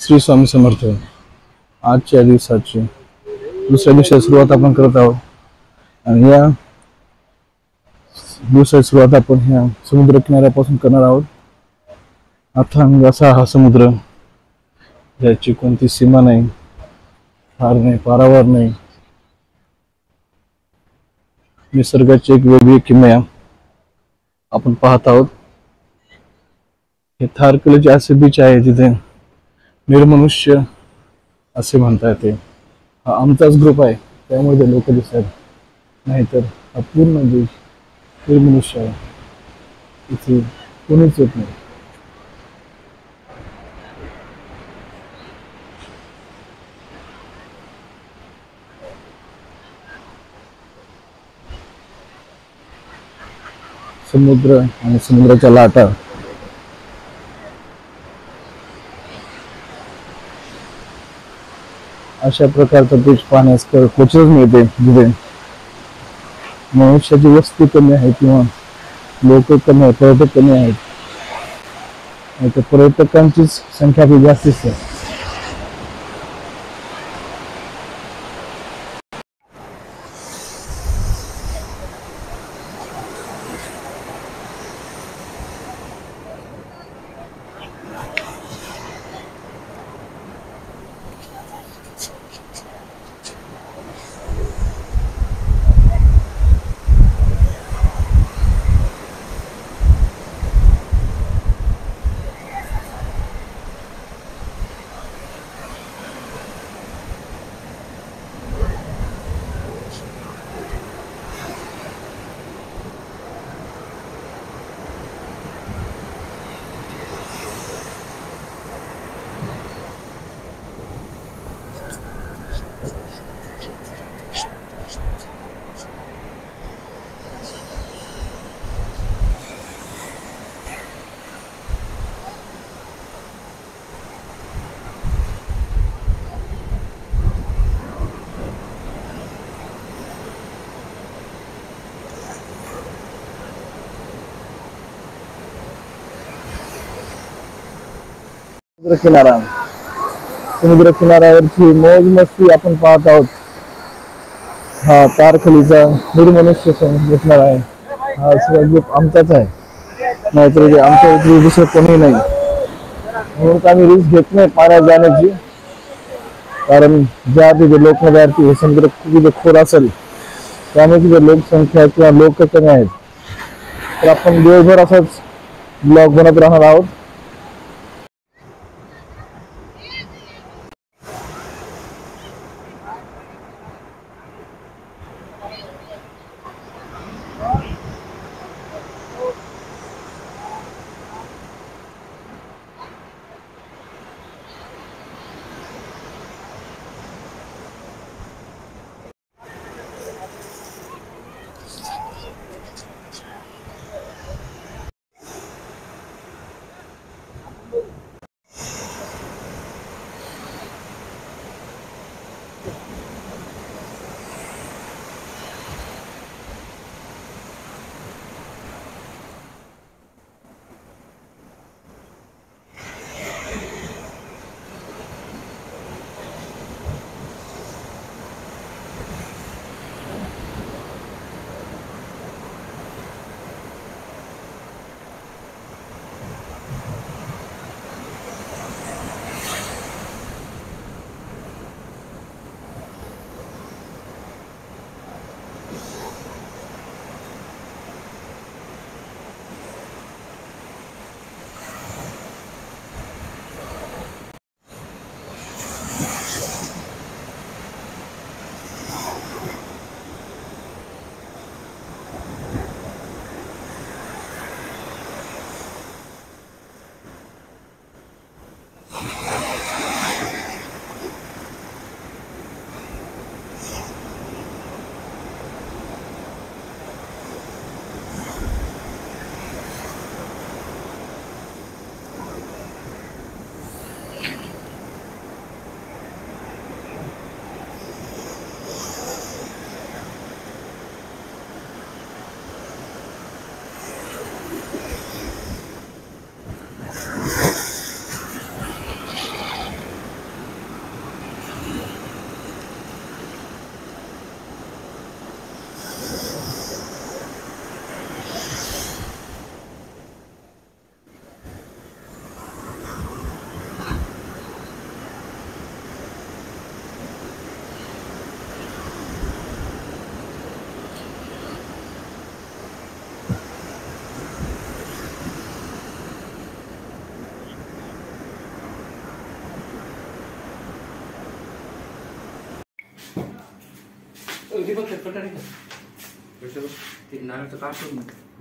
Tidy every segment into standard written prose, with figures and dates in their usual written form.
श्री स्वामी समर्थ. आजच्या दिवसाची दुसऱ्या दिवसाची सुरुवात आपण करत आहोत आणि या दिवसाची सुरुवात आपण ह्या समुद्र किनाऱ्यापासून करणार आहोत. अथांग असा हा समुद्र, ज्याची कोणती सीमा नाही, फार नाही, पारावर नाही. निसर्गाची एक वेगळी किमया आपण पाहत आहोत. हे थारकलेचे असे बीच आहे जिथे निर्मनुष्य असे म्हणता येते. हा आमचाच ग्रुप आहे, त्यामुळे ते लोक दिसतात, नाहीतर हा पूर्ण देश निर्मनुष्य आहे. इथे कोणीच येत नाही. समुद्र आणि समुद्राच्या लाटा अशा प्रकारचा बीच पाहण्यास क्वचितच मिळते, जिथे मनुष्याची वस्ती कमी आहे किंवा लोक कमी आहेत, पर्यटक कमी आहेत. तर पर्यटकांचीच संख्या खूप जास्तीच आहे. समुद्र किनाऱ्यावरची मौज मस्ती आपण पाहत आहोत. हा तारखलीचा निर्मनुष्य दिसणार आहे. हा सगळा ग्रुप आमचाच आहे, नाहीतर आमच्या इथे दुसरं कोणी नाही. म्हणून आम्ही रिस्क घेत नाही पाण्यात जाण्याची, कारण ज्या तिथे लोकमदार्थी हे समुद्र तिथे खोल असेल, त्यामुळे तिथे लोकसंख्या किंवा लोक कमी आहेत. तर आपण दिवसभर असाच ब्लॉग बनत राहणार आहोत.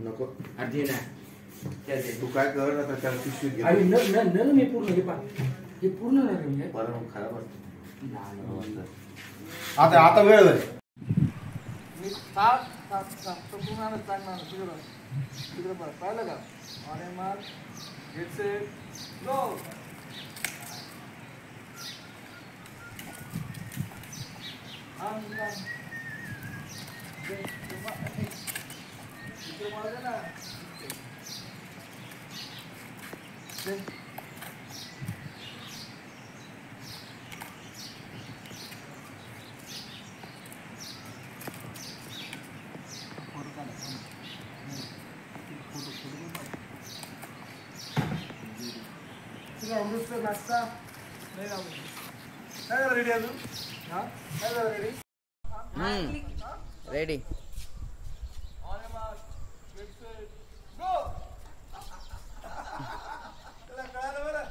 नको तू काय कर आता त्याला पिशवीत घे. मी पूर्ण हे पूर्ण खराब आता आता वेळ झाली. मी ताप पूर्ण चांगला तिकडे पाहिलं का आणि मग गेट सेट गो. नाश्ता नाही झाला रेडी अजून. हा काय झालं रेडी रेडी. कळालं बरं.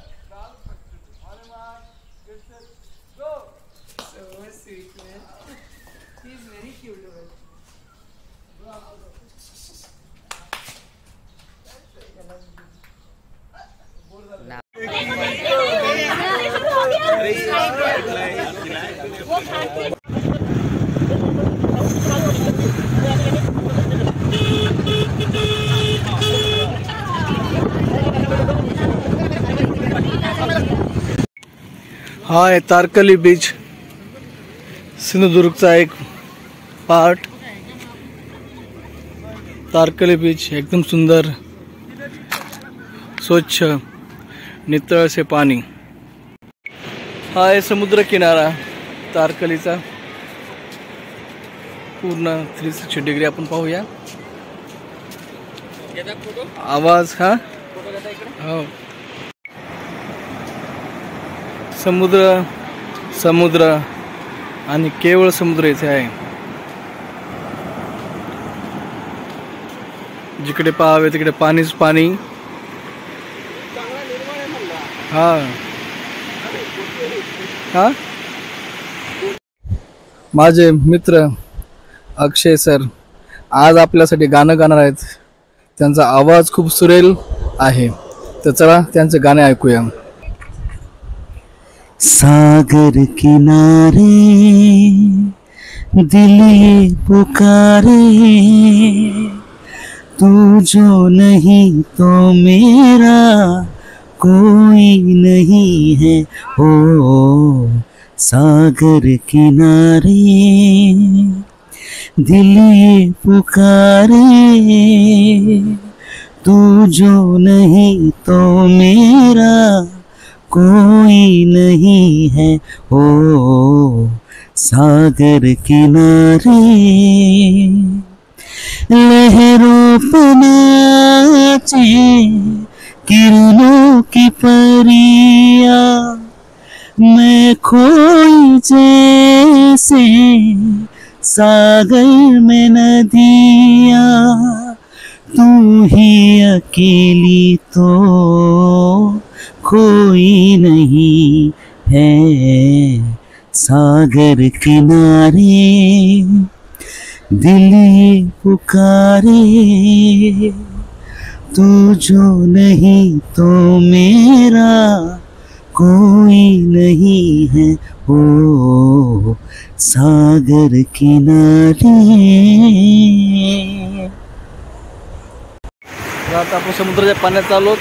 So sweet, man. He's very cute. हा आहे तारकली बीच, सिंधुदुर्गचा एक पार्ट. तारकली बीच एकदम सुंदर, स्वच्छ नितळ असे पाणी. हा आहे समुद्र किनारा तारकलीचा. पूर्ण 360 डिग्री आपण पाहूया. आवाज हा हो. समुद्र आणि केवळ समुद्र इथे आहे. जिकडे पाहावे तिकडे पाणीच पाणी. हा हा माझे मित्र अक्षय सर आज आपल्यासाठी गाणं गाणार आहेत. त्यांचा आवाज खूप सुरेल आहे, तर चला त्यांचे गाणे ऐकूया. सागर किनारे दिल ये पुकारे, तू जो नहीं तो मेरा कोई नहीं है. ओ सागर किनारे दिल ये पुकारे, तू जो नहीं तो मेरा कोई नहीं है. ओ सागर किनारे लहरों पे नाचे किरणों की परिया, मैं खोई जैसे सागर में नदिया, तू ही अकेली तो कोई नहीं है. सागर किनारे दिल ये पुकारे, तू जो नहीं तो मेरा कोई नहीं है. ओ सागर किनारे. आता आपण समुद्राच्या पाण्यात चाललो.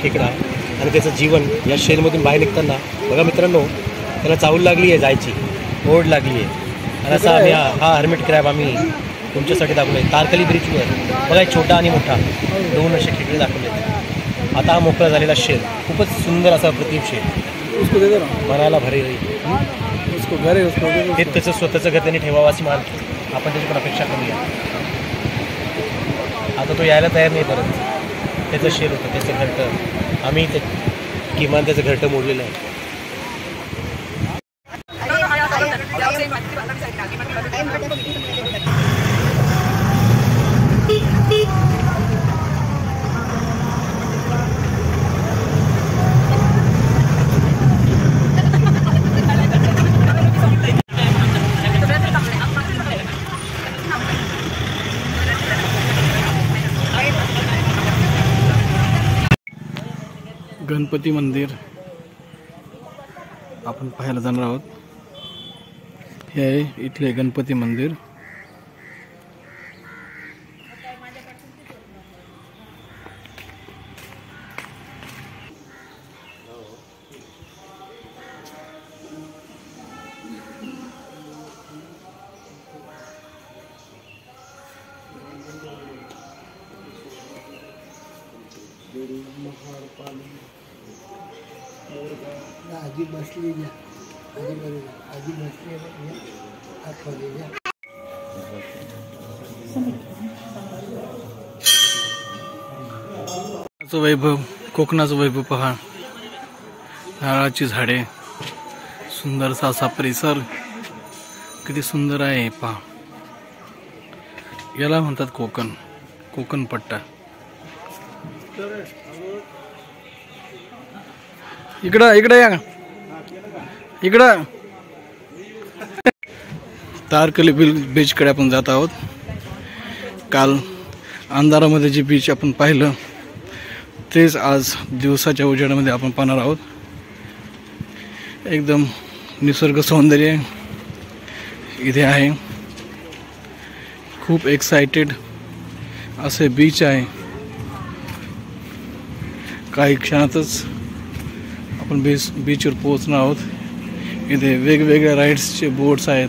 खेकडा आणि त्याचं जीवन या शेलमधून बाहेर निघताना बघा मित्रांनो, त्याला चावल लागली आहे, जायची ओढ लागली आहे. आणि असा आम्ही हा हर्मिट क्रॅब आम्ही तुमच्यासाठी दाखवले तारकली ब्रिजवर बघा, एक छोटा आणि मोठा 2 असे खेकडे दाखवले. आता हा मोकळा झालेला शेर, खूपच सुंदर असा प्रतिम शेर, उसको दे दो ना, मनाला भरे राहील. उसको घर है, उसको दे दो. हे त्याचं स्वतःचं घर त्यांनी ठेवावं अशी मानतो आपण, त्याची पण अपेक्षा कमी आहे. आता तो यायला तयार नाही परत. त्याचं शेर होतं, त्याचं घरटं, आम्ही ते किमान त्याचं घरटं मोडलेलं आहे. गणपती मंदिर आपण पाहायला जाणार आहोत. हे आहे इथले गणपती मंदिर. आजी बसली घ्या, आजी बरोबर आजी बसली हात खाली घ्या. वैभव, कोकणाचं वैभव पहा. नारळाची झाडे, सुंदरसा असा परिसर, किती सुंदर आहे पहा. याला म्हणतात कोकण, कोकण पट्टा. इकडं इकडं या, इकडं. तारकली बीचकडे आपण जात आहोत. काल अंधारामध्ये जे बीच आपण पाहिलं तेच आज दिवसाच्या उजेडामध्ये आपण पाहणार आहोत. एकदम निसर्ग सौंदर्य इथे आहे. खूप एक्साइटेड असे बीच आहे. काही क्षणातच आपण बीचवर पोहोचणार आहोत. इथे वेगवेगळ्या राईड्सचे बोट्स आहेत,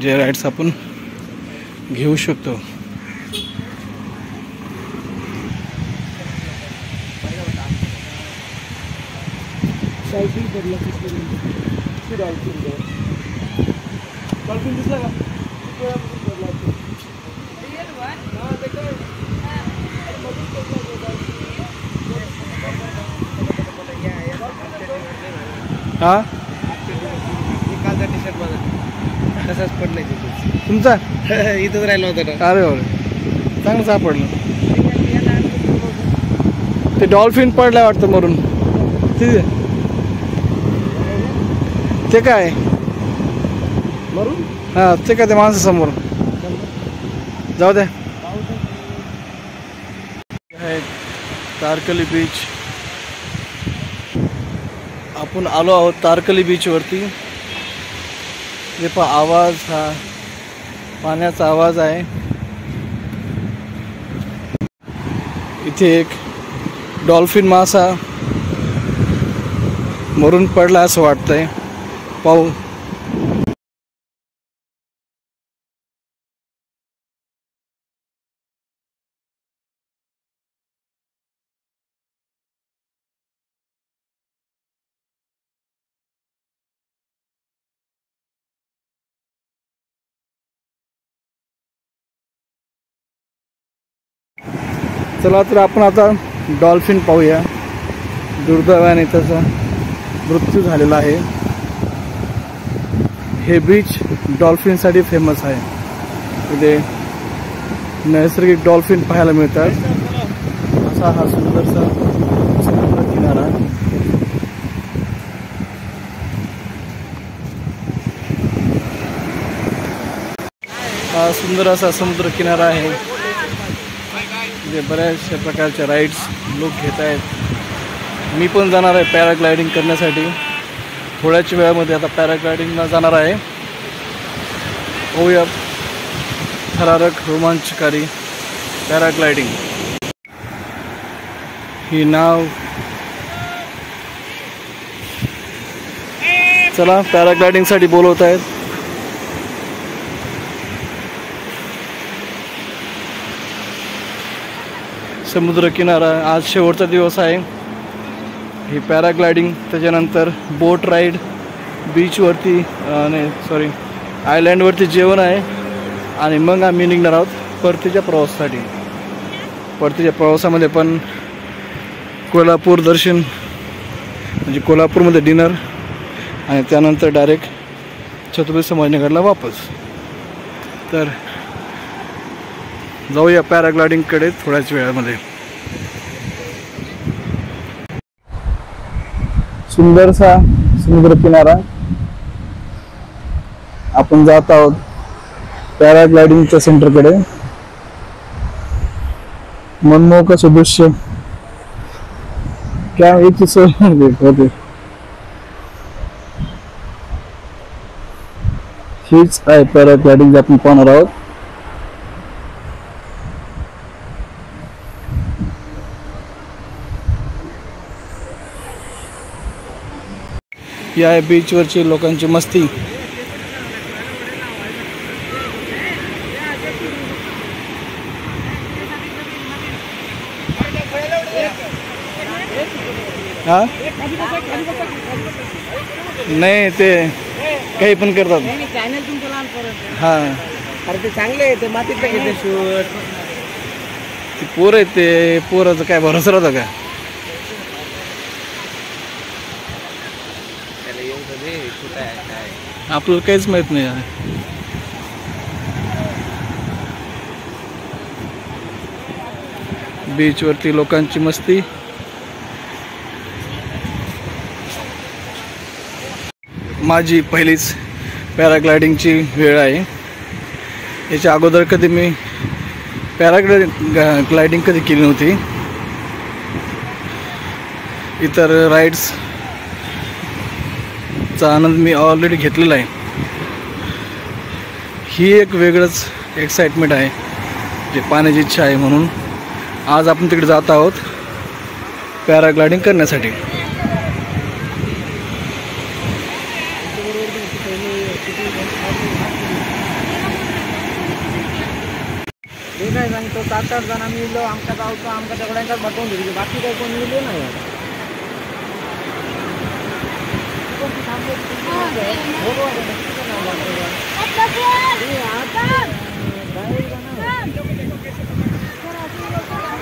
जे राईड्स आपण घेऊ शकतो. डॉल्फिन दिसला का? हा कालचा टी शर्ट माझा तसाच पडलाय तुमचा इथंच राहिला होता ना. अरे अरे चांगलं सापडलं. ते डॉल्फिन पडलाय वाटतं मरून. ते काय मरून हा, ते काय ते माणसासमोर. जाऊ द्या. तारकली बीच, आपण आलो आहोत तारकली बीच वरती. हे पहा, आवाज हा पाण्याचा आवाज आहे. इथे एक डॉल्फिन मासा मरून पडला असं वाटतंय. पाहू. चला तर आपण आता डॉल्फिन पाहूया. दुर्दैवाने त्याचा मृत्यू झालेला आहे. हे बीच डॉल्फिनसाठी फेमस आहे. इथे नैसर्गिक डॉल्फिन पाहायला मिळतात. असा हा सुंदरसा समुद्र किनारा. हा सुंदर असा समुद्र किनारा आहे. इथे बऱ्याचशा प्रकारच्या राईड्स लोक घेत आहेत. मी पण जाणार आहे पॅराग्लायडिंग करण्यासाठी. थोड्याच वेळामध्ये आता पॅराग्लायडिंगला जाणार आहे. होऊया थरारक रोमांचकारी पॅराग्लायडिंग. ही नाव, चला पॅराग्लायडिंगसाठी बोलवत आहेत. समुद्रकिनारा. आज शेवटचा दिवस आहे. ही पॅराग्लायडिंग, त्याच्यानंतर बोट राईड, बीचवरती आयलँडवरती जेवण आहे आणि मग आम्ही निघणार आहोत परतीच्या प्रवासासाठी. परतीच्या प्रवासामध्ये पण कोल्हापूर दर्शन, म्हणजे कोल्हापूरमध्ये डिनर आणि त्यानंतर डायरेक्ट छत्रपती संभाजीनगरला वापस. तर जाऊया पॅराग्लायडिंगकडे थोड्याच वेळामध्ये. सुंदरसा समुद्रकिनारा. आपण जात आहोत पॅराग्लायडिंगच्या सेंटरकडे. मनमोहक असं दृश्य, क्या याची सोय होते. हीच आहे पॅराग्लायडिंग आपण पाहणार आहोत. ही आहे बीचवरची लोकांची मस्ती. हा नाही, ते काही पण करतात. हा अरे ते चांगले आहे, ते मातीत घेते शूट. ते पोर आहेत, ते पोराचं काय भरोसा राहता का? आपल्याला काहीच माहित नाही. बीचवरती लोकांची मस्ती. माझी पहिलीच पॅराग्लायडिंगची वेळ आहे. याच्या अगोदर कधी मी पॅराग्लायडिंग कधी केली नव्हती. इतर राईड्सचा आनंद मी ऑलरेडी घेतलेला आहे. ही एक वेगळंच एक्साइटमेंट आहे, जे पाण्याची इच्छा आहे. म्हणून आज आपण तिकडे जात आहोत पॅराग्लायडिंग करण्यासाठी. हे काय सांगतो, 7-8 जण आम्ही इलो. आमच्या गावचं आमच्या दगड्यांच्याच भटवून दिली, बाकी काही कोणी इलो नाही.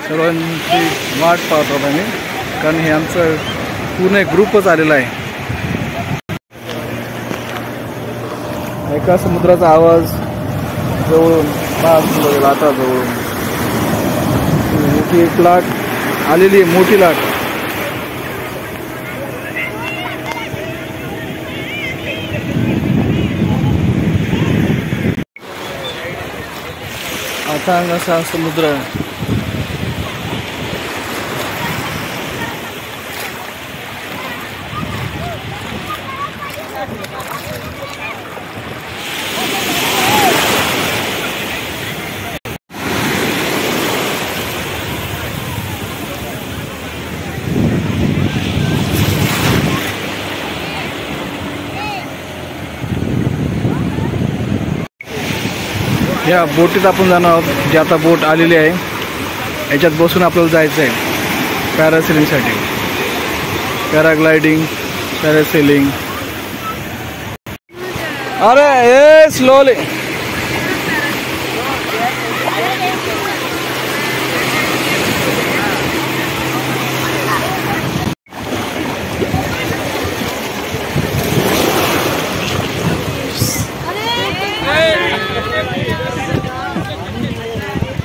सर्वांची वाट पाहत आहोत आम्ही, कारण हे आमचं पूर्ण एक ग्रुपच आलेला आहे. एका समुद्राचा आवाज जवळून आता जवळून मोठी एक लाट आलेली आहे, मोठी लाट. अथांग असा समुद्र. या बोटीत आपण जाणार आहोत, जी आता बोट आलेली आहे. याच्यात बसून आपल्याला जायचं आहे पॅरासेलिंगसाठी. Paragliding, parasailing. अरे ए स्लोली.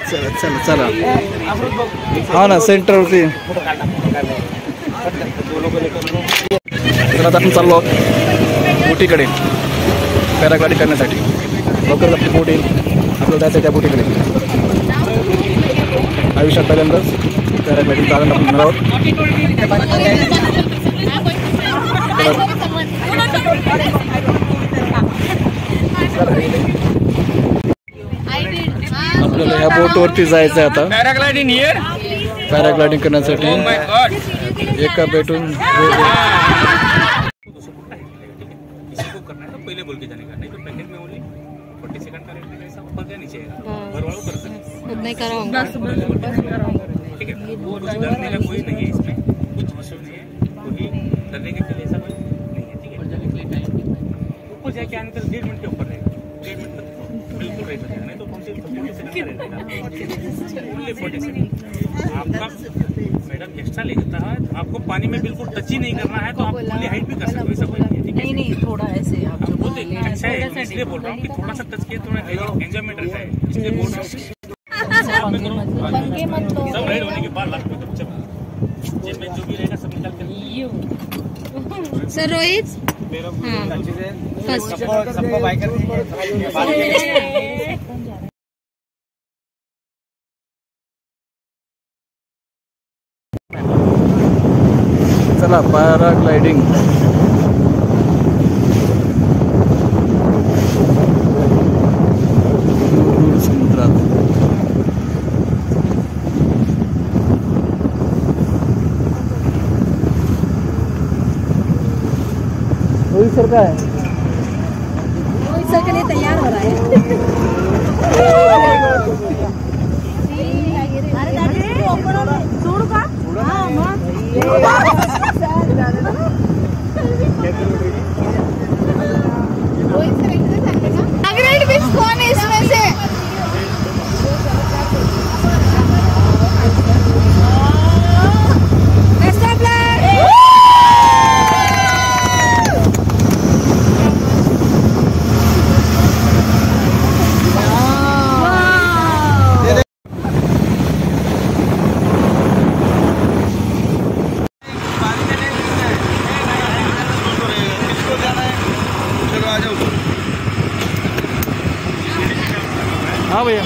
चला चला चला. हा ना, सेंटरवरती. तर आता आपण चाललो आहोत बोटीकडे पॅराग्लायडिंग करण्यासाठी. लवकरच आपली बोट येईल, आपल्याला जायचं त्या बोटीकडे. आयुष्यात पहिल्यांदाच पॅराग्लायडिंग चालून आपण म्हणणार आहोत. आपल्याला ह्या बोटवरती जायचं आहे आता पॅराग्लायडिंग करण्यासाठी. एका बेटून पहले बोल के जाने का, नहीं तो पैकेट में ओनली 40 सेकंड का रेट है, सब ऊपर का नीचे है, घर वालों कर सकते हैं, नहीं कराऊंगा, बस कराऊंगा। ठीक है, कुछ डरने का कोई नहीं है इसमें, कुछ इशू नहीं है, कोई डरने के लिए ऐसा कोई नहीं है, ठीक है। ऊपर जाके आने तक 1.5 मिनट के ऊपर रहेगा, 1.5 मिनट तक बिल्कुल रेट हो जाएगा, नहीं तो 40 सेकंड का रहेगा, ओनली 40 सेकंड। आपका मैडम एक्स्ट्रा ले जाता है, तो आपको पानी में बिल्कुल टच ही नहीं करना है, तो आप फुल्ली हाइट भी कर सकते हो, ऐसा कोई नहीं है, ठीक है। नहीं थोड़ा ऐसे आप जो वो तो अच्छा है, इसलिए बोल रहा हूँ कि थोड़ा सा टच किया थोड़ा एंजॉयमेंट रहता है, इसलिए बोल रहा हूँ। पंगे मत लो। सब राइड होने के बाद लास्ट में जब जेब में जो भी रहेगा सब निकाल कर सर रोहित सबको बाय कर चला पॅराग्लायडिंग दूर समुद्रात. रोहित सर काय रोहित सर के लिए तैयार हो रहा है. सोडू का? हाँ मग रोहित सर इकडे सांगते का? अग्रेड विश कौन है इसमें से? बेस्ट ऑफ लक. हाँ भैया.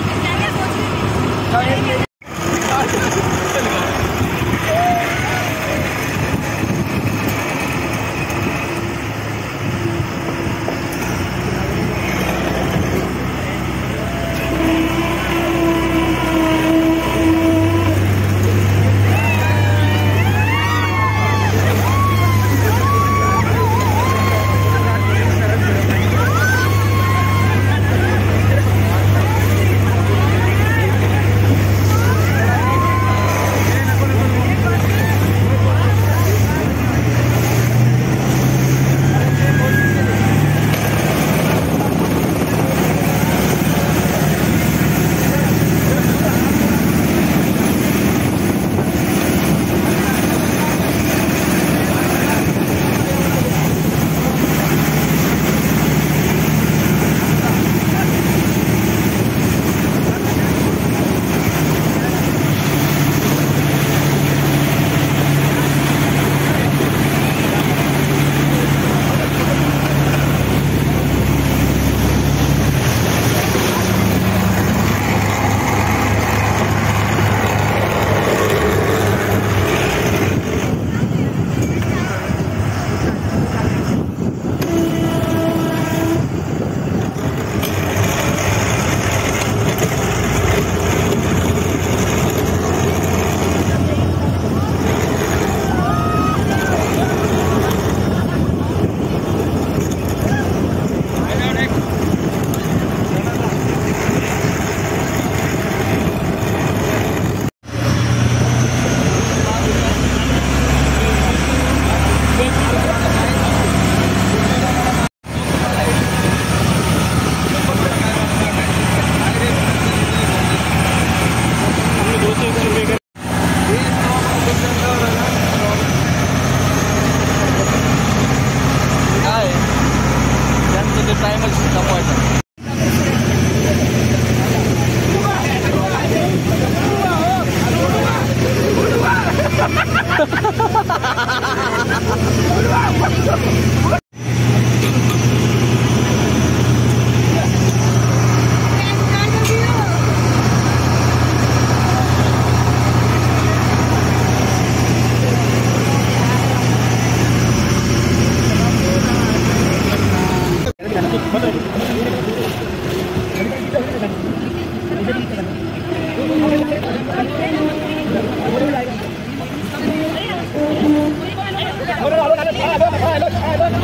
Hello.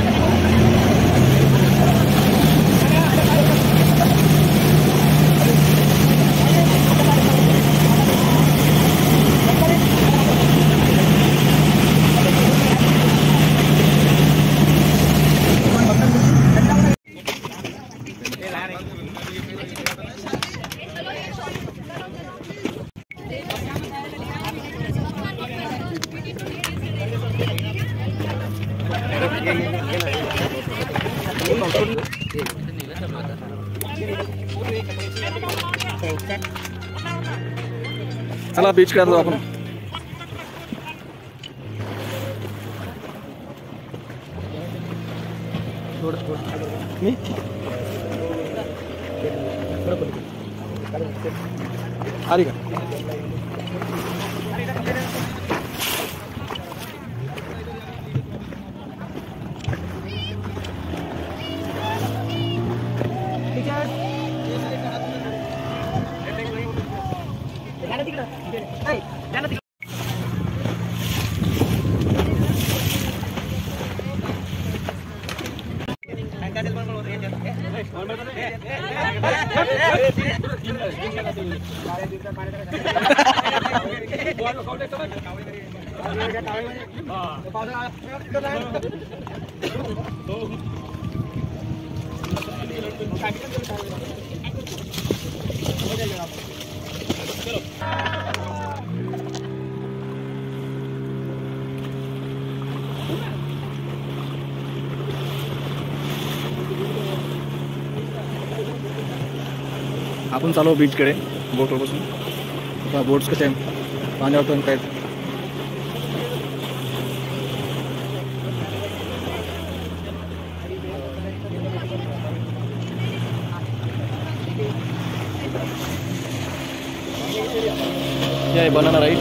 चला बीच कडे जाऊ आपण. मी आली का? आपण चालू बीच कडे बोटवर बसून. आता बोट्स कसे आहे पाण्यावर पण काय बनाना राईड.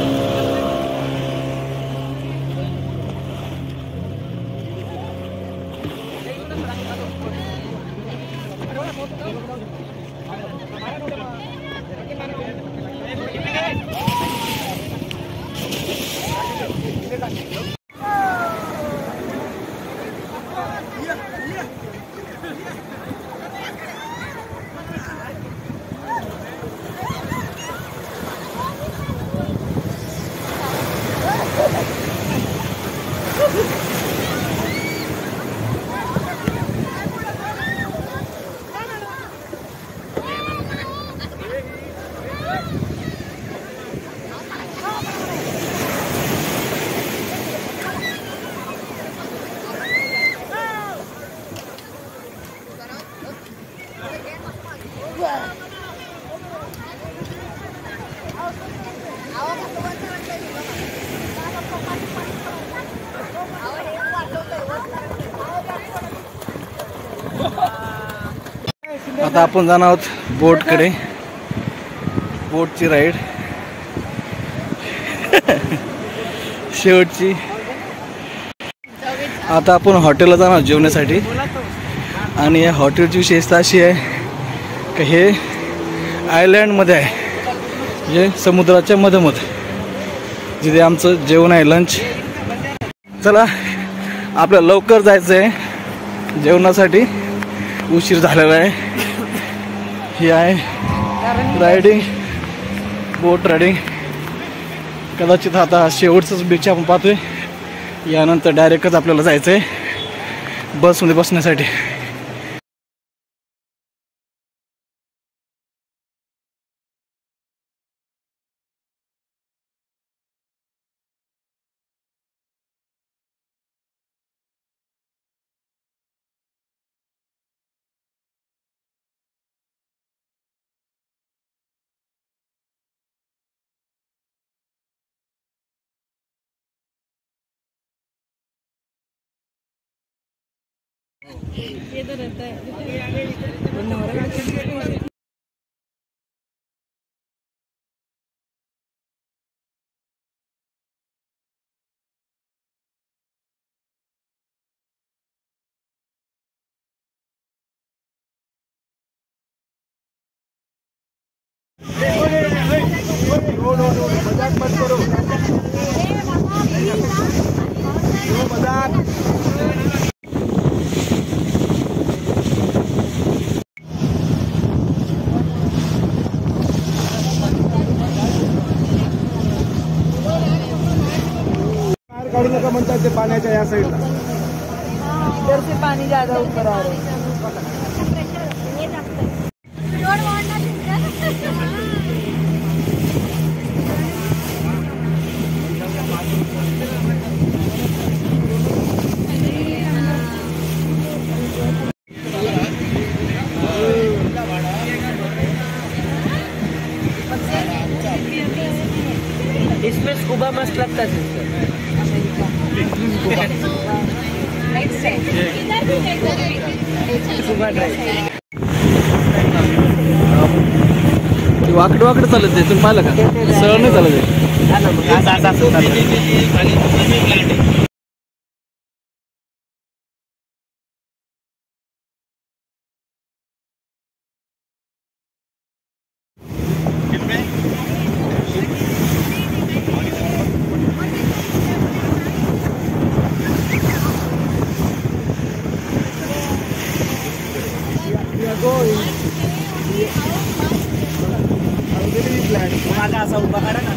आता आपण जाणार आहोत बोटकडे. बोटची राईड शेवटची. आता आपण हॉटेलला जाणार जेवण्यासाठी. आणि या हॉटेलची विशेषता अशी आहे की हे आयलँडमध्ये आहे, म्हणजे समुद्राच्या मधोमध, जिथे आमचं जेवण आहे, लंच. चला आपल्याला लवकर जायचं आहे जेवणासाठी, उशीर झालेला आहे. ही आहे रायडिंग, बोट रायडिंग. कदाचित आता शेवटचंच बीच आपण पाहतोय. यानंतर डायरेक्टच आपल्याला जायचं आहे बसमध्ये बसण्यासाठी. ये तो रहता है. काढू नका म्हणतात ते पाण्याच्या या साईडला. इधर से पानी ज्यादा ऊपर आ रहा है. वाकडं वाकडं चालत आहे, तुम्ही पाहिलं का? सरळ नाही चालत आहे. माझा असा उभा काढा ना.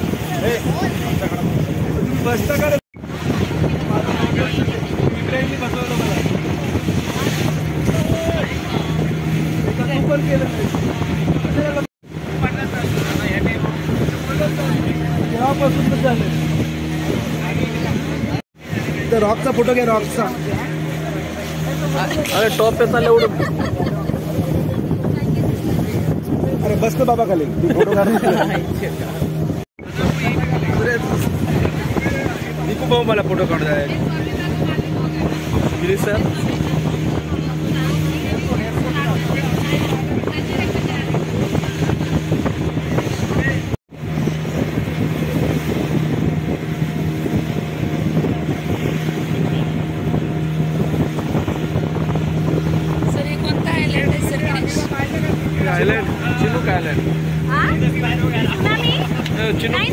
रॉकचा फोटो घ्या, रॉकचा. अरे टॉप पे चालले उडून. अरे बस ना बाबा खाली फोटो काढ. निकू भाऊ मला फोटो काढताय please sir. Island Chinook island. Chinook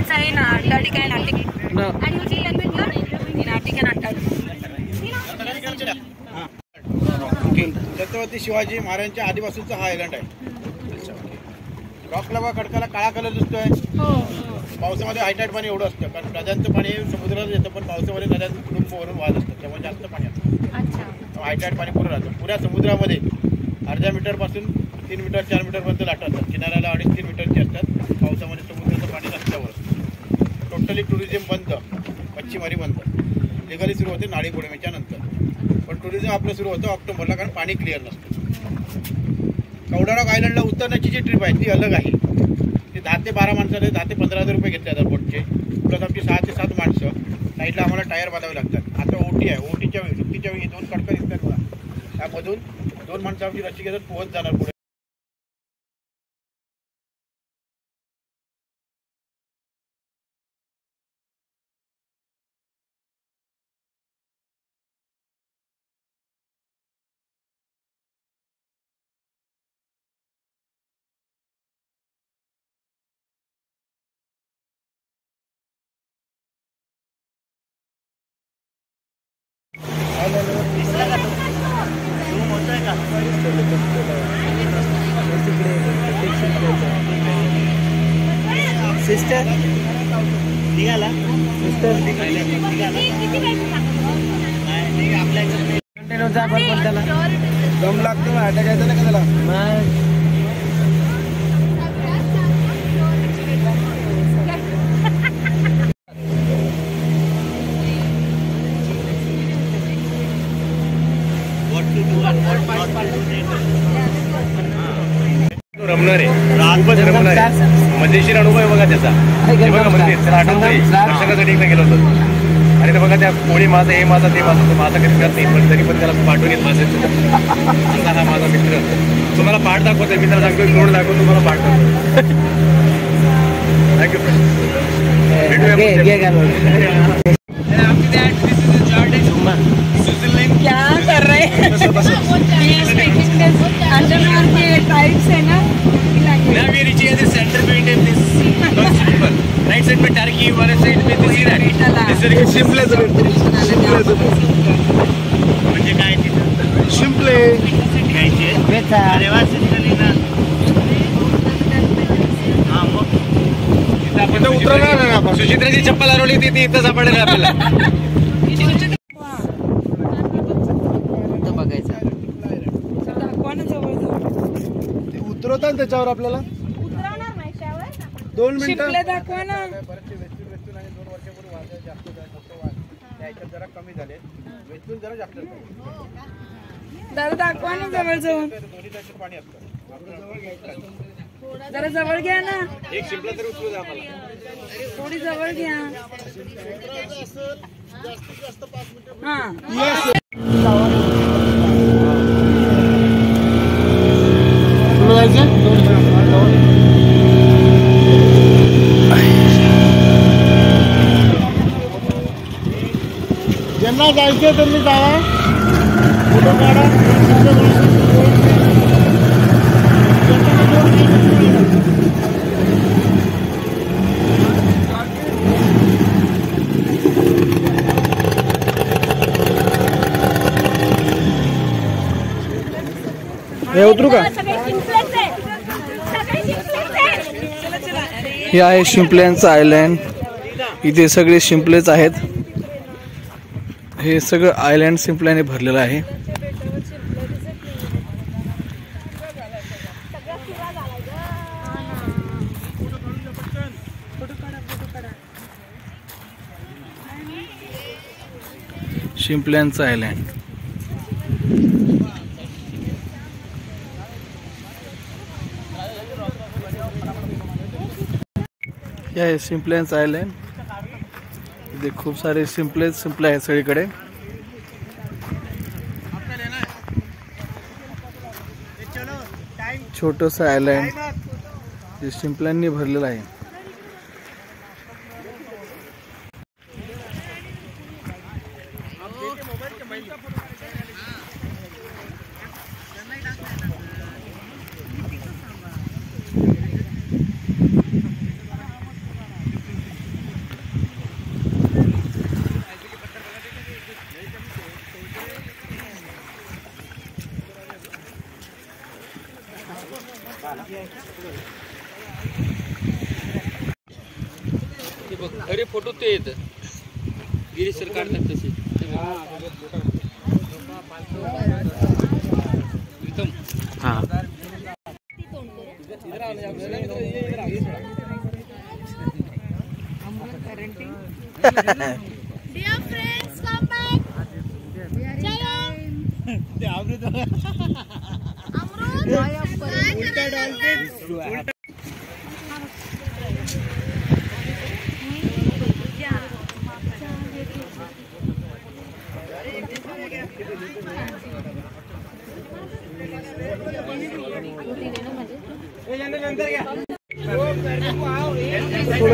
आहे ना अंटार्टिक आहे नाटिक छत्रपती शिवाजी महाराजांच्या आधीपासूनचा हा आयलंड आहे. रॉकला बा खडकाला काळा कलर दिसतोय. पावसामध्ये हायटाईट पाणी एवढं असतं, कारण नद्यांचं पाणी समुद्रात येतं, पण पावसामध्ये नद्यांचं कुटुंबावरून वाहत असतं, त्यामुळे जास्त पाणी असतं. हायटाईट पाणी पुरं राहतं. पुऱ्या समुद्रामध्ये अर्ध्या मीटरपासून 3 मीटर 4 मीटरपर्यंत लाटा असतात. किनाऱ्याला 2.5-3 मीटरची असतात. पावसामध्ये समुद्राचं पाणी रस्त्यावर. टोटली टुरिझम बंद, मच्छीमारी बंद. लिगली सुरू होते नाळी पौर्णिमेच्या नंतर, पण टुरिझम आपलं सुरू होतं ऑक्टोबरला, कारण पाणी क्लिअर नसतं. कवडा रॉक आयलंडला उतरण्याची जी ट्रिप आहे ती अलग आहे. ती 10 ते 12 माणसाने 10 ते 15,000 रुपये घेतले जातात बोटचे. प्लस आमची 6 ते 7 माणसं. साईडला आम्हाला टायर बांधावे लागतात. आता ओटी आहे, ओटीच्या वेळी सुट्टीच्या वेळी 2 कडकं दिसतात बघा, त्यामधून 2 माणसं आमची रस्सी घेतात, पोहत जाणार पुढे. सिस्टर निघाला. सिस्टर कंटेनरचा आपण पण त्याला दम लागतो ना, अटॅक येतं ना का त्याला. रमणार आहे, खूपच रमणार आहे. मजेशीर अनुभव आहे बघा त्याचा. हे बघा मंदिर त्याला आठवतंय, दर्शनासाठी एकदा गेलो होतो. आणि ते बघा त्या कोळी माझं, हे माझा, ते माझं, माझा कधी करत नाही, पण तरी पण त्याला पाठवून येत माझं. असा हा माझा मित्र. तुम्हाला पाठ दाखवतोय, मी त्याला सांगतो रोड दाखवतो, तुम्हाला पाठ दाखवतो. थँक्यू क्या कर रहे हैं? ट्राइब्स है ना. Now we are reaching at the center point of this simple. Right side में टर्की, वाले साइड में this is that. शिंपले म्हणजे काय तिथं? शिंपले घ्यायचे. अरे वा, सिंपली ना. हा मग तिथं आपण उतरणार ना आपण. सुचित्राची चप्पल हरवली ती इथं सापडेल आपल्याला. उतरवता त्याच्यावर आपल्याला 2 मिनिटं दाखवा ना. जरा कमी झाले, वेचून जरा जास्त. दादा दाखवा ना जवळ जाऊन. दोन्ही साईडचं पाणी असतं. जरा जवळ घ्या ना. एक शिंपला तरी उचलू द्या आम्हाला. थोडी जवळ घ्या. हा. ज्यांना जायचं त्यांनी जावा. फोटो काढा. हे उतरू का? हे आहे शिंपल्यांचं आयलँड. इथे सगळे शिंपलेच आहेत. हे सगळं आयलँड शिंपल्याने भरलेलं आहे. शिंपल्यांचं आयलँड. हे आहे शिंपल्यांचं आयलँड. इथे खूप सारे शिंपले आहेत सगळीकडे. छोटंसं आयलँड जे शिंपल्यांनी भरलेलं आहे. अरे फोटो ते येत गिरीश सर काढतात तसे. हा Dear friends, come back. Jaya. Amrut. Ulta dolphin.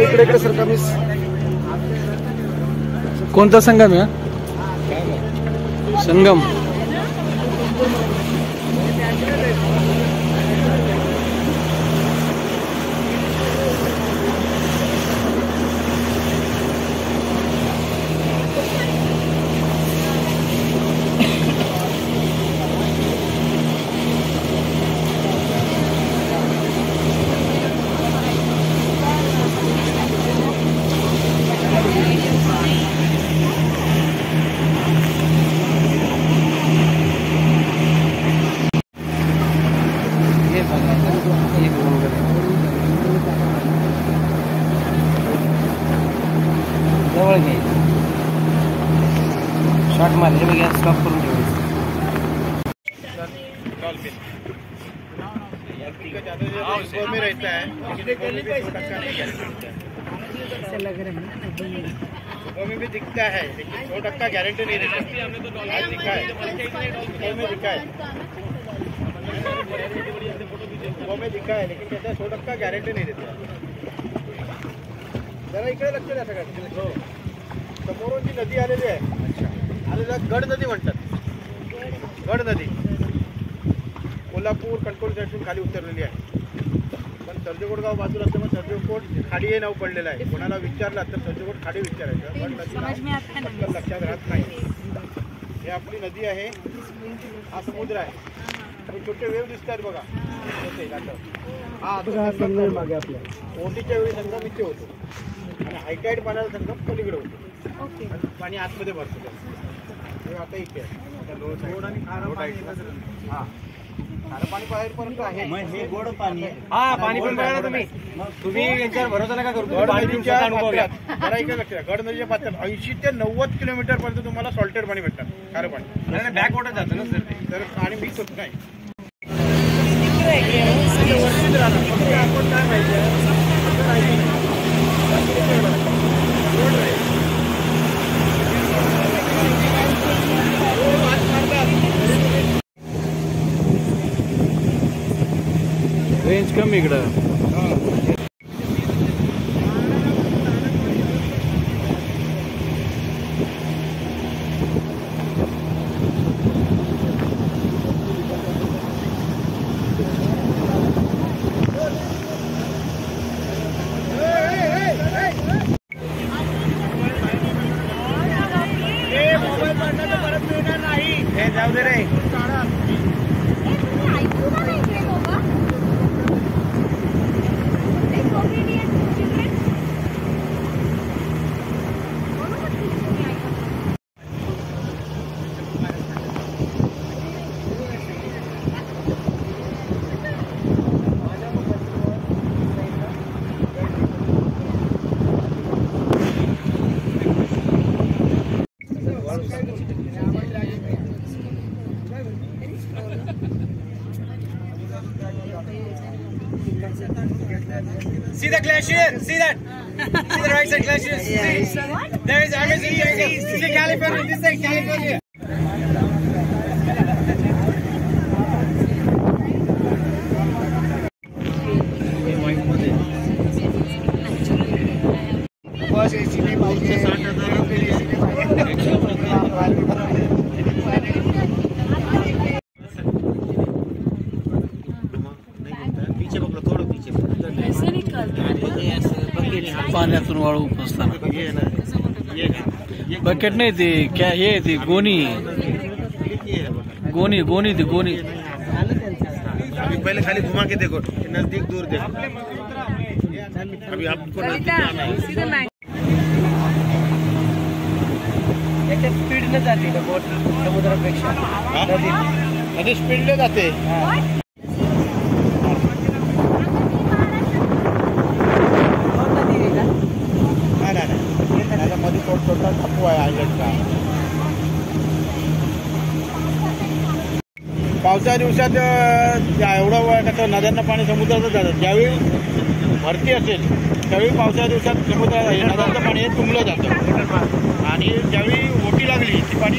इकडे सरका मिस. कोणता संगम आहे? संगम. जवळ घ्यायचं. शॉट मारले बघा. स्टॉप करून ठेवायचं. डॉल्फिन में रहता है सुबह में भी दिखता है लेकिन 100% गारंटी नहीं रहती. आज दिखा है, सुबह में दिखा है, सुबह में दिखा है लेकिन कहता है 100% गारंटी नहीं रहती. जरा इकडे लक्ष द्या सगळ्यांनी. समोरून जी नदी आलेली आहे आलेला गड नदी म्हणतात. गड नदी कोल्हापूर कणकवली साईडून खाली उतरलेली आहे. पण सर्जेकोट गाव बाजूला असल्यामुळे सर्जेकोट खाडी हे नाव पडलेलं आहे. कोणाला विचारलं तर सर्जेकोट खाडी विचारायचं. गड नदी नाव लक्षात राहत नाही. हे आपली नदी आहे. हा समुद्र आहे. छोटे वेव दिसतात बघा. हा मागे आपल्या ओटीच्या वेळी संगम इथे होतो आणि हायटाईड पाण्याचा संगम पलीकडे होतो. पाणी आतमध्ये भरतो. आता इथे रोड आणि हा खारं पाणी बाहेरपर्यंत आहे. हे गोड पाणी आहे. हा पाणी पण बघा ना तुम्ही यांच्यावर भरोसा नका करू. गड पाणी पिऊन नदीच्या स्वतः अनुभव घ्या. पात्रात, जरा इकडे लक्ष द्या. गड नदीच्या पात्रात 80 ते 90 किलोमीटर पर्यंत तुम्हाला सॉल्टेड पाणी भेटणार, खारं पाणी. बॅक वॉटर जातं ना सर ते. तर आणि मिक्स होत नाही. आपण काय पाहिजे रेंज कमी इकडं. जाऊ दे रे. See the glacier? See that? See the right side glacier? See? There is Amazon jungle. See California? This side California. पाण्यातून वाळू उपसताना बकेट नाही ती क्या हे ती गोनी गोनी गोनी ती गोनी. अभी पहले खाली घुमा के देखो, नजदीक दूर देखो. अभी आपको स्पीडने जाते बोट समुद्रापेक्षा. नदी स्पीडने जाते. मध्ये छोटा टापू आहे आयलंडचा. पावसाच्या दिवसात एवढं कसं नद्यांना पाणी समुद्राचं जातं. ज्यावेळी भरती असेल त्यावेळी पावसाच्या दिवसात समुद्रात नद्यांचं पाणी हे तुंबलं जातं आणि ज्यावेळी ओटी लागली ती पाणी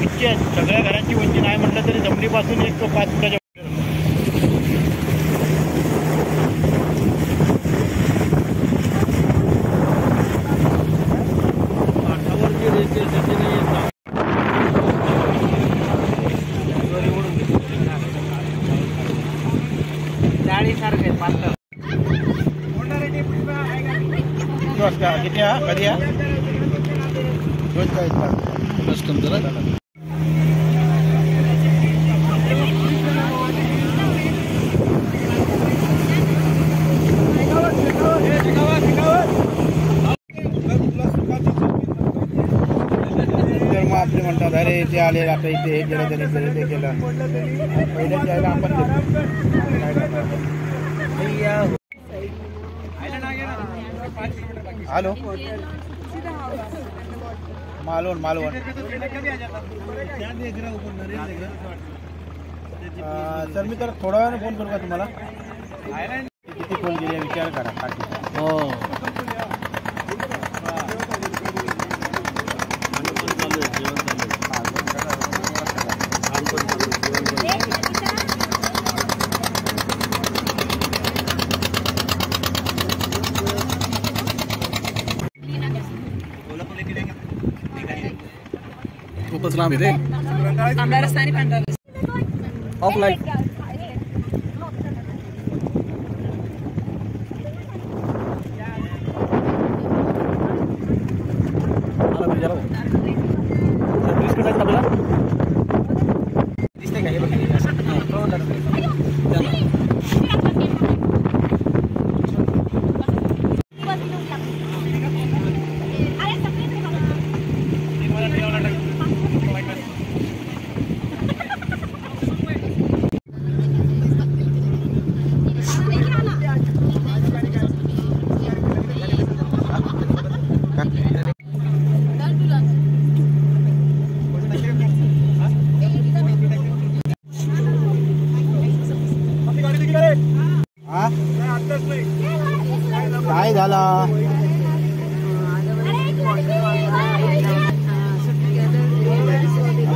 इतकी सगळ्या घरांची उंची नाही म्हटलं तरी जमिनीपासून एक 5 फुटाच्या किती हा कधी हा कस्टम जरा मग आपले म्हणतात अरे ते आले आता इथे हे केलं त्याने ते केलं. पहिल्या यायला आपण हॅलो मालवण मालवण सर मी तर थोड्या वेळाने फोन करू का तुम्हाला. किती फोन केले विचार करा. हो खूपच लांब आहे ते. तांबडा रस्ता आणि पांढरा रस्ता. ऑफलाईन झाला.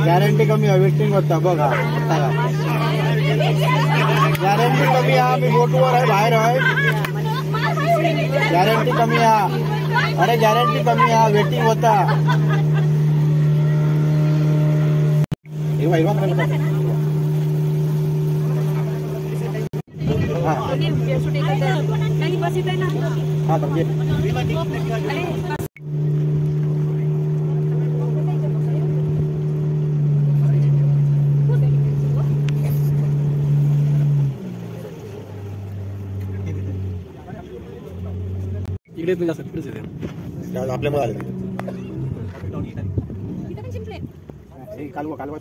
गॅरंटी कमी आहे, वेटिंग होता बघा. गॅरंटी कमी आहे, मी बोटवर आहे, बाहेर आहे. गॅरंटी कमी आहे, अरे गॅरंटी कमी आहे, वेटिंग होता. इकडे पण जास्त पुढेच येते आपल्यामुळे आले कालवा कालवा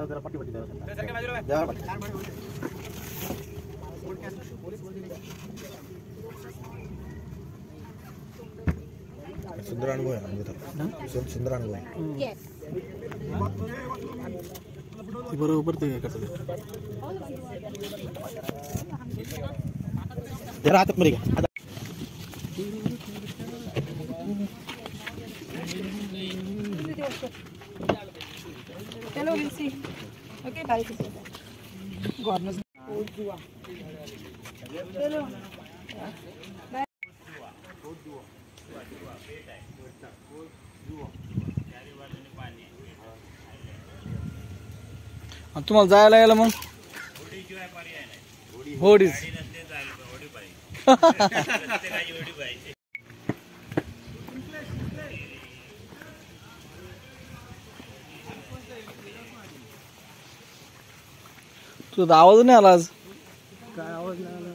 जरा पट्टी पट्टी सुंदर अनुभव आहे, सुंदर अनुभव आहे. बरोबर ते करतात. जरा हातात मध्ये घ्या. चलो we'll see. Okay, bye. God knows. चलो. तुम्हाला जायला यायला मग होडीच तुझा आवाज नाही आला आज. काय आवाज नाही आला,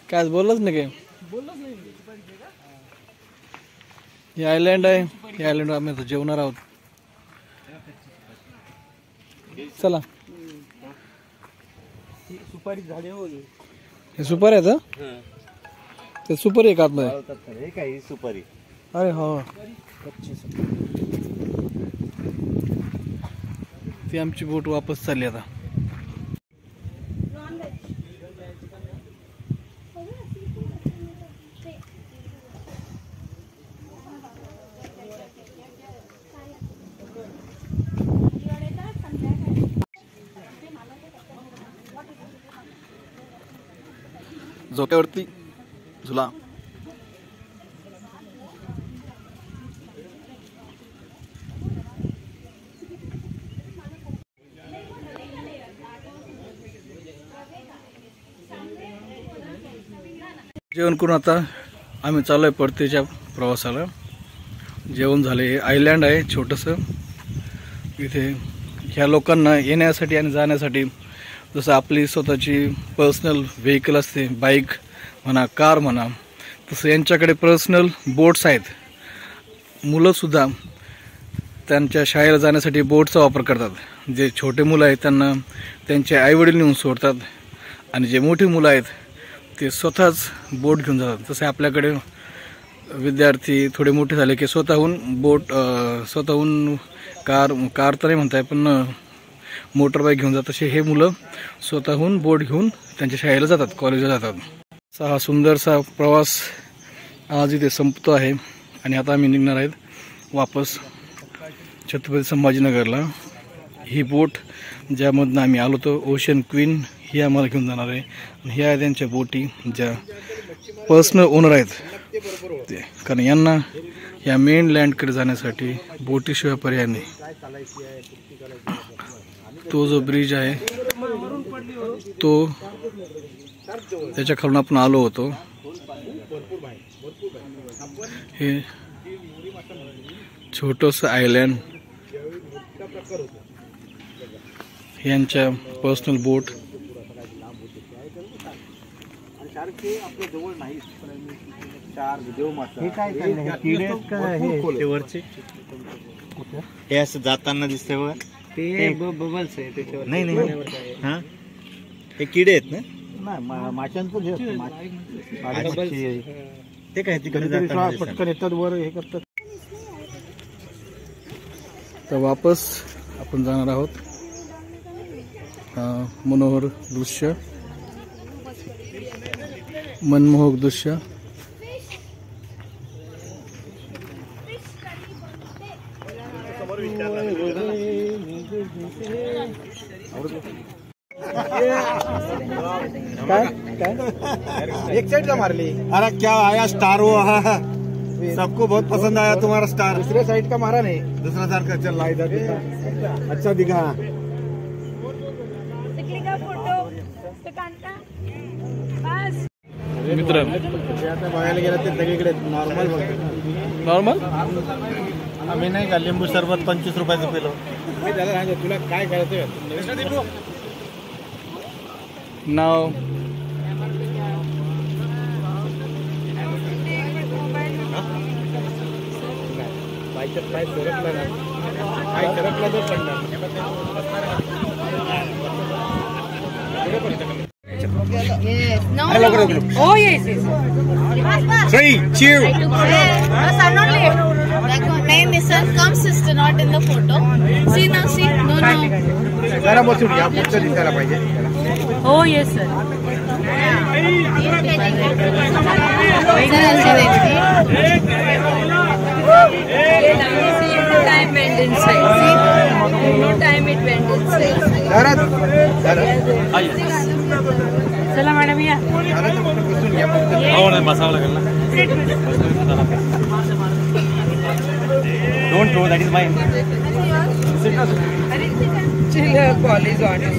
काय बोललंच नाही, काय बोललंच नाही. हे आयलँड आहे, हे आयलँड आम्ही आता जेवणार आहोत. चला. सुपारी झाडे हो, हे सुपारी आहे का? ते सुपारी आहे का आतमध्ये? हे काय सुपारी? अरे हो, ती आमची बोट वापस चालली आता. झोक्यावरती झुला. जेवण करून आता आम्ही चाललोय परतीच्या प्रवासाला. जेवण झाले. हे आयलँड आहे छोटंसं. इथे ह्या लोकांना येण्यासाठी आणि जाण्यासाठी जसं आपली स्वतःची पर्सनल व्हेकल असते, बाईक म्हणा, कार म्हणा, तसं यांच्याकडे पर्सनल बोट्स आहेत. मुलंसुद्धा त्यांच्या शाळेला जाण्यासाठी बोटचा वापर करतात. जे छोटे मुलं आहेत त्यांना त्यांचे आईवडील नेऊन सोडतात आणि जे मोठी मुलं आहेत ते स्वतःच बोट घेऊन जातात. तसे आपल्याकडे विद्यार्थी थोडे मोठे झाले की स्वतःहून स्वतःहून कार तर नाही म्हणताय, पण मोटरबाईक घेऊन जातात. तसे हे मुलं स्वतःहून बोट घेऊन त्यांच्या शाळेला जातात, कॉलेजला जातात. असा हा सुंदरसा प्रवास आज इथे संपतो आहे आणि आता आम्ही निघणार आहेत वापस छत्रपती संभाजीनगरला. ही बोट ज्यामधनं आम्ही आलो होतो, ओशन क्वीन, ही आम्हाला घेऊन जाणार आहे. आणि ह्या त्यांच्या बोटी ज्या पर्सनल ओनर आहेत ते, कारण यांना या मेन लँडकडे जाण्यासाठी बोटीशिवाय पर्याय नाही. तो जो ब्रिज आहे तो, त्याच्या खालून आपण आलो होतो. हे छोटंसं आयलँड, यांच्या पर्सनल बोट. हे असं जाताना दिसतंय बघा, ते बबल्स आहे त्याच्यावर. नाही नाही, हा हे किडे आहेत ना? नाही, माशांचं ते काय तिकडे पटकन येतात वर, हे करतात. तर वापस आपण जाणार आहोत. मनोहर दृश्य, मनमोहक दृश्य. एक साइड का मार ली. अरे क्या आया स्टार वो, सबको बहुत पसंद आया तुम्हारा स्टार. दूसरे साइड का मारा नहीं. दूसरा स्टार का चल रहा इधर दिखा. अच्छा दिखा. मित्र आता बघायला गेलं ते सगळीकडे नॉर्मल नॉर्मल. आम्ही नाही का लिंबू सरबत 25 रुपयाचं पिलो. मी त्याला सांगितलं तुला काय करायचं. नाव बाईकचा पाय सरकला ना, पाय सरकला तर पडणार. No. Oh yes, yes. 3, 2. Name is sir, come sister, not in the photo. See now, see. No, no. जरा बसून घ्या, पुढचं दिसायला पाहिजे. Oh yes, sir. No time went inside. See? No time it went inside. जरा चला madam या. बसावं लागेल ना. Don't throw, that is my Chill, police on you.